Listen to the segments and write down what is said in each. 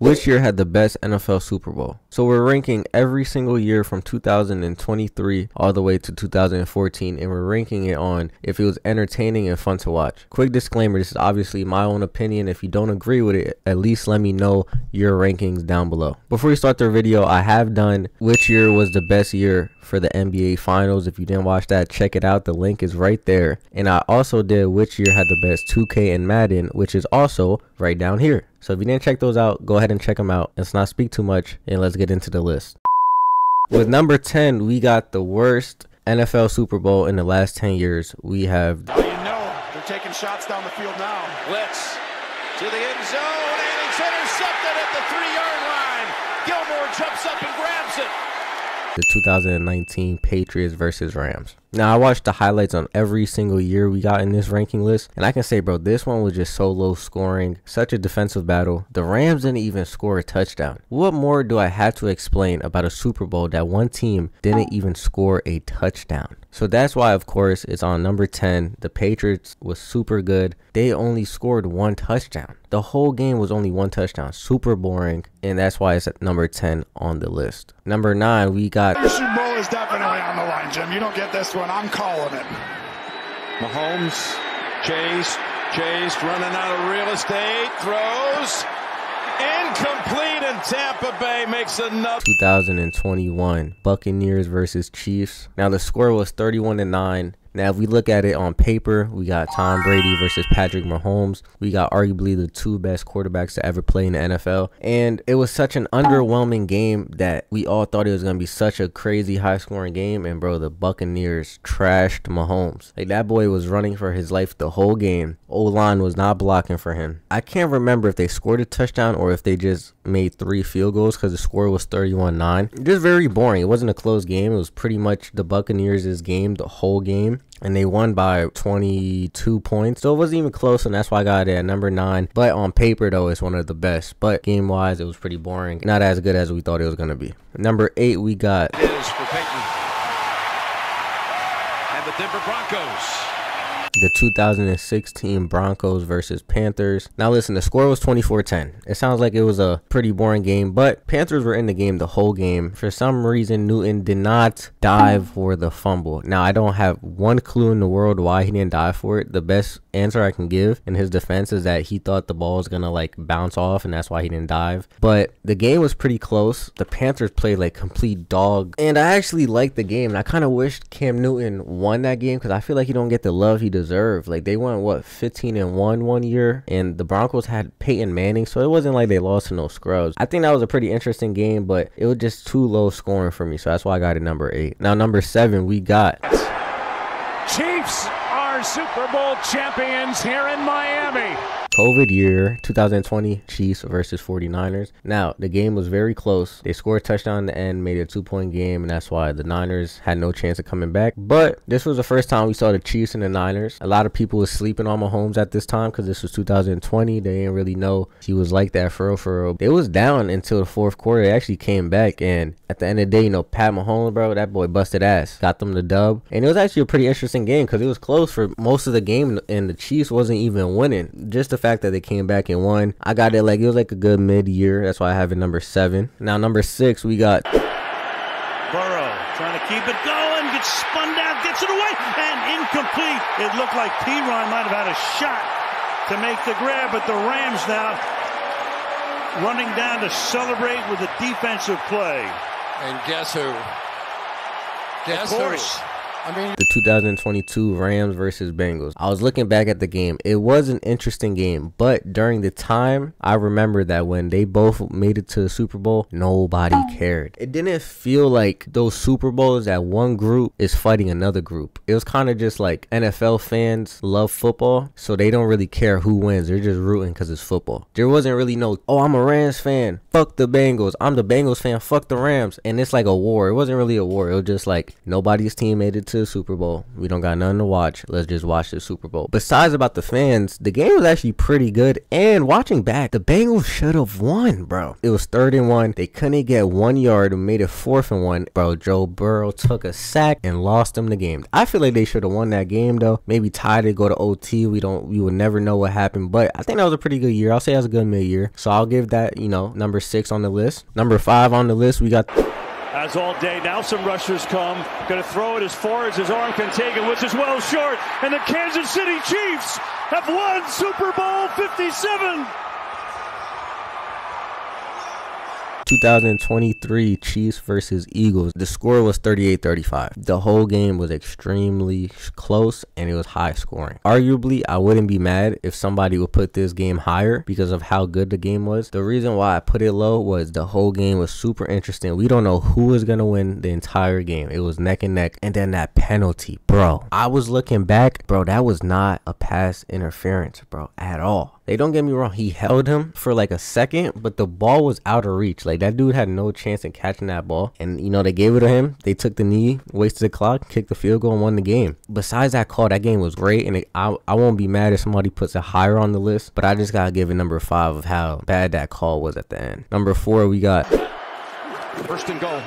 which year had the best NFL Super Bowl? So we're ranking every single year from 2023 all the way to 2014, and we're ranking it on if it was entertaining and fun to watch. Quick disclaimer, this is obviously my own opinion. If you don't agree with it, at least let me know your rankings down below. Before we start the video, I have done which year was the best year for the NBA Finals. If you didn't watch that, check it out. The link is right there. And I also did which year had the best 2K and Madden, which is also right down here. So if you didn't check those out, go ahead and check them out. Let's not speak too much and let's get into the list. With number 10, we got the worst NFL Super Bowl in the last 10 years. We have... Well, you know, they're taking shots down the field now. Blitz to the end zone, and it's intercepted at the 3-yard line. Gilmore jumps up and grabs it. The 2019 Patriots versus Rams. Now, I watched the highlights on every single year we got in this ranking list, and I can say, bro, this one was just so low scoring, such a defensive battle. The Rams didn't even score a touchdown. What more do I have to explain about a Super Bowl that one team didn't even score a touchdown? So that's why, of course, it's on number 10. The Patriots was super good. They only scored one touchdown. The whole game was only one touchdown. Super boring, and that's why it's at number 10 on the list. Number 9, we got... The Super Bowl is definitely on the line, Jim. You don't get this one. I'm calling it. Mahomes, chased, running out of real estate, throws, incomplete, and Tampa Bay makes another. 2021 Buccaneers versus Chiefs. Now the score was 31-9. Now, if we look at it on paper, we got Tom Brady versus Patrick Mahomes. We got arguably the two best quarterbacks to ever play in the NFL. And it was such an underwhelming game that we all thought it was going to be such a crazy high-scoring game. And, bro, the Buccaneers trashed Mahomes. Like, that boy was running for his life the whole game. O-line was not blocking for him. I can't remember if they scored a touchdown or if they just made 3 field goals because the score was 31-9. Just very boring. It wasn't a close game. It was pretty much the Buccaneers' game the whole game. And they won by 22 points. So it wasn't even close, and that's why I got it at number 9. But on paper, though, it's one of the best. But game-wise, it was pretty boring. Not as good as we thought it was going to be. Number 8, we got... It is for Peyton. And the Denver Broncos. The 2016 Broncos versus Panthers. Now listen, the score was 24-10. It sounds like it was a pretty boring game, but Panthers were in the game the whole game. For some reason, Newton did not dive for the fumble. Now, I don't have one clue in the world why he didn't dive for it. The best answer I can give in his defense is that he thought the ball was gonna like bounce off, and that's why he didn't dive. But the game was pretty close. The Panthers played like complete dog, and I actually liked the game, and I kind of wished Cam Newton won that game because I feel like he don't get the love he deserves. Like, they went, what, 15-1 one year, and the Broncos had Peyton Manning, so it wasn't like they lost to no scrubs. I think that was a pretty interesting game, but it was just too low scoring for me, so that's why I got it number 8. Now, number 7, we got... Chiefs are Super Bowl champions here in Miami. COVID year, 2020, Chiefs versus 49ers. Now, the game was very close. They scored a touchdown in the end, made it a 2-point game, and that's why the Niners had no chance of coming back. But this was the first time we saw the Chiefs and the Niners. A lot of people were sleeping on Mahomes at this time because this was 2020. They didn't really know he was like that for real. It was down until the fourth quarter. They actually came back, and at the end of the day, you know, Pat Mahomes, bro, that boy busted ass. Got them the dub. And it was actually a pretty interesting game because it was close for most of the game, and the Chiefs wasn't even winning. Just the fact that they came back and won, I got it like it was like a good mid-year. That's why I have it number 7. Now number 6, we got Burrow trying to keep it going, gets spun down, gets it away, and incomplete. It looked like P-Ron might have had a shot to make the grab, but the Rams now running down to celebrate with a defensive play. And guess who? Guess of course. who? I mean, the 2022 Rams versus Bengals. I was looking back at the game. It was an interesting game, but during the time, I remember that when they both made it to the Super Bowl, nobody cared. It didn't feel like those Super Bowls that one group is fighting another group. It was kind of just like NFL fans love football, so they don't really care who wins. They're just rooting because it's football. There wasn't really no, oh, I'm a Rams fan, fuck the Bengals. I'm the Bengals fan, fuck the Rams. And it's like a war. It wasn't really a war. It was just like nobody's team made it to to the Super Bowl. We don't got nothing to watch. Let's just watch the Super Bowl. Besides about the fans, the game was actually pretty good. And watching back, the Bengals should have won, bro. It was 3rd and 1. They couldn't get 1 yard and made it 4th and 1. Bro, Joe Burrow took a sack and lost them the game. I feel like they should have won that game though. Maybe tied it, go to OT. We would never know what happened. But I think that was a pretty good year. I'll say that was a good mid-year. So I'll give that, you know, number 6 on the list. Number 5 on the list, we got... As all day, now some rushers come. Going to throw it as far as his arm can take it, which is well short. And the Kansas City Chiefs have won Super Bowl 57. 2023 Chiefs versus Eagles. The score was 38-35. The whole game was extremely close and it was high scoring. Arguably, I wouldn't be mad if somebody would put this game higher because of how good the game was. The reason why I put it low was the whole game was super interesting. We don't know who was going to win the entire game. It was neck and neck. And then that penalty, bro. I was looking back, bro, that was not a pass interference, bro, at all. They don't get me wrong, he held him for like a second, but the ball was out of reach. Like, that dude had no chance in catching that ball. And, you know, they gave it to him. They took the knee, wasted the clock, kicked the field goal, and won the game. Besides that call, that game was great. And I won't be mad if somebody puts it higher on the list, but I just got to give it number 5 of how bad that call was at the end. Number 4, we got... 1st and goal.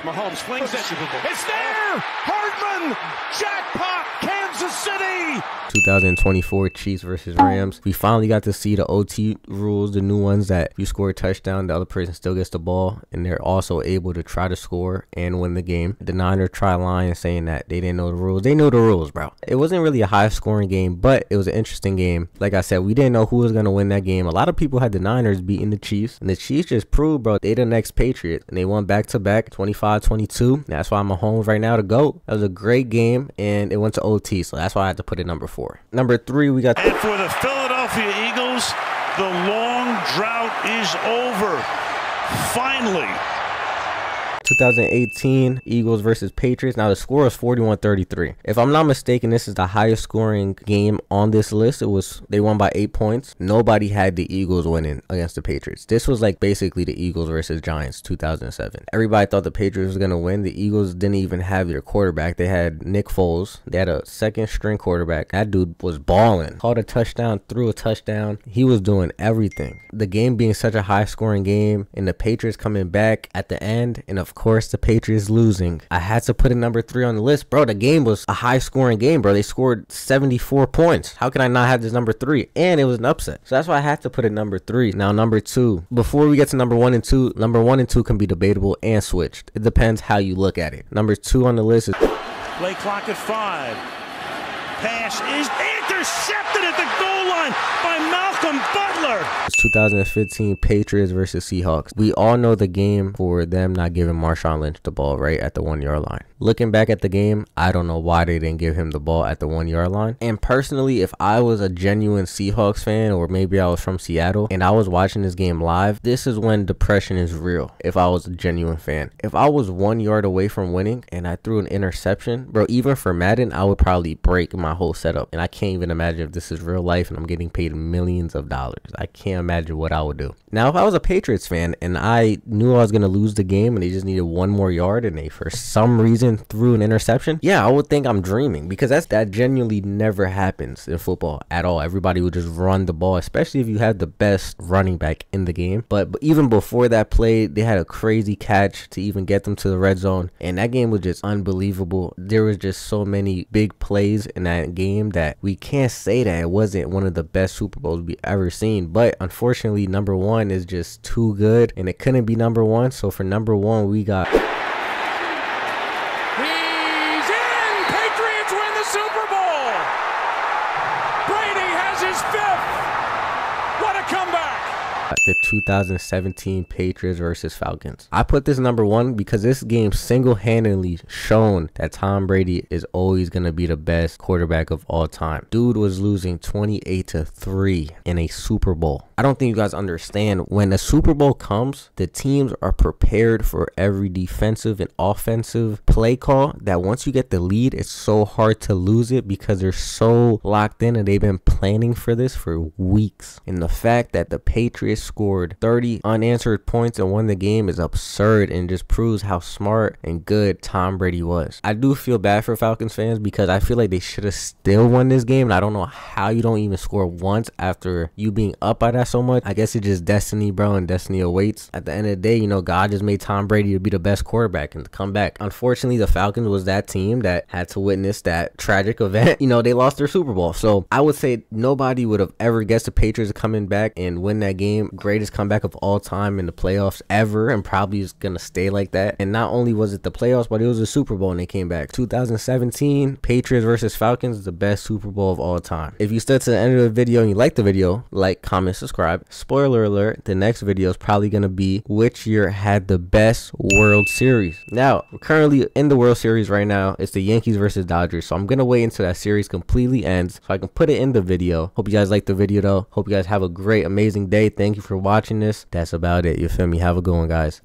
Mahomes flings it. It's there! Hardman! Jackpot! Kansas City! 2024 Chiefs versus Rams. We finally got to see the OT rules, the new ones that you score a touchdown, the other person still gets the ball, and they're also able to try to score and win the game. The Niners try lying, saying that they didn't know the rules. They knew the rules, bro. It wasn't really a high scoring game, but it was an interesting game. Like I said, we didn't know who was going to win that game. A lot of people had the Niners beating the Chiefs, and the Chiefs just proved, bro, they the next Patriots, and they won back-to-back 25-22. That's why I'm Mahomes right now to GOAT. That was a great game, and it went to OT, so that's why I had to put it number 4. Number 3, we got... And for the Philadelphia Eagles, the long drought is over. Finally. 2018 Eagles versus Patriots. Now the score is 41-33. If I'm not mistaken, this is the highest scoring game on this list. They won by 8 points. Nobody had the Eagles winning against the Patriots. This was like basically the Eagles versus Giants 2007. Everybody thought the Patriots was gonna win. The Eagles didn't even have their quarterback. They had Nick Foles. They had a 2nd string quarterback. That dude was balling. Caught a touchdown, threw a touchdown. He was doing everything. The game being such a high scoring game and the Patriots coming back at the end, and of course the Patriots losing, I had to put it number 3 on the list. Bro, the game was a high scoring game, bro. They scored 74 points. How can I not have this number 3? And it was an upset. So that's why I had to put it number 3. Now number 2, before we get to number 1 and 2, number 1 and 2 can be debatable and switched. It depends how you look at it. Number 2 on the list is... Play clock at 5. Pass is intercepted at the goal line by Malcolm Butler. It's 2015 Patriots versus Seahawks. We all know the game for them not giving Marshawn Lynch the ball right at the 1 yard line. Looking back at the game, I don't know why they didn't give him the ball at the 1 yard line. And personally, if I was a genuine Seahawks fan, or maybe I was from Seattle and I was watching this game live, this is when depression is real. If I was a genuine fan, if I was 1 yard away from winning and I threw an interception, bro, even for Madden, I would probably break my whole setup. And I can't even imagine if this is real life and I'm getting paid millions of dollars. I can't imagine what I would do. Now, if I was a Patriots fan and I knew I was going to lose the game and they just needed 1 more yard and they for some reason threw an interception, yeah, I would think I'm dreaming, because that genuinely never happens in football at all. Everybody would just run the ball, especially if you had the best running back in the game. But even before that play, they had a crazy catch to even get them to the red zone, and that game was just unbelievable. There was just so many big plays in that game that we can't say that it wasn't one of the best Super Bowls we ever seen. But unfortunately, number 1 is just too good and it couldn't be number 1. So for number 1, we got... He's in! Patriots win the Super Bowl! Brady has his 5th! What a comeback! The 2017 Patriots versus Falcons. I put this number 1 because this game single-handedly shown that Tom Brady is always going to be the best quarterback of all time. Dude was losing 28-3 in a Super Bowl. I don't think you guys understand, when the Super Bowl comes, the teams are prepared for every defensive and offensive play call, that once you get the lead, it's so hard to lose it because they're so locked in and they've been planning for this for weeks. And the fact that the Patriots scored scored 30 unanswered points and won the game is absurd, and just proves how smart and good Tom Brady was. I do feel bad for Falcons fans because I feel like they should have still won this game, and I don't know how you don't even score once after you being up by that so much. I guess it's just destiny, bro, and destiny awaits. At the end of the day, you know, God just made Tom Brady to be the best quarterback and to come back. Unfortunately, the Falcons was that team that had to witness that tragic event. You know, they lost their Super Bowl. So I would say nobody would have ever guessed the Patriots coming back and win that game. Greatest comeback of all time in the playoffs ever, and probably is gonna stay like that. And not only was it the playoffs, but it was a Super Bowl and they came back. 2017 Patriots versus Falcons is the best Super Bowl of all time. If you stood to the end of the video and you liked the video, like, comment, subscribe. Spoiler alert, the next video is probably gonna be which year had the best World Series. Now, we're currently in the World Series right now. It's the Yankees versus Dodgers, so I'm gonna wait until that series completely ends so I can put it in the video. Hope you guys liked the video though. Hope you guys have a great, amazing day. Thank you for watching this. That's about it. You feel me? Have a good one, guys.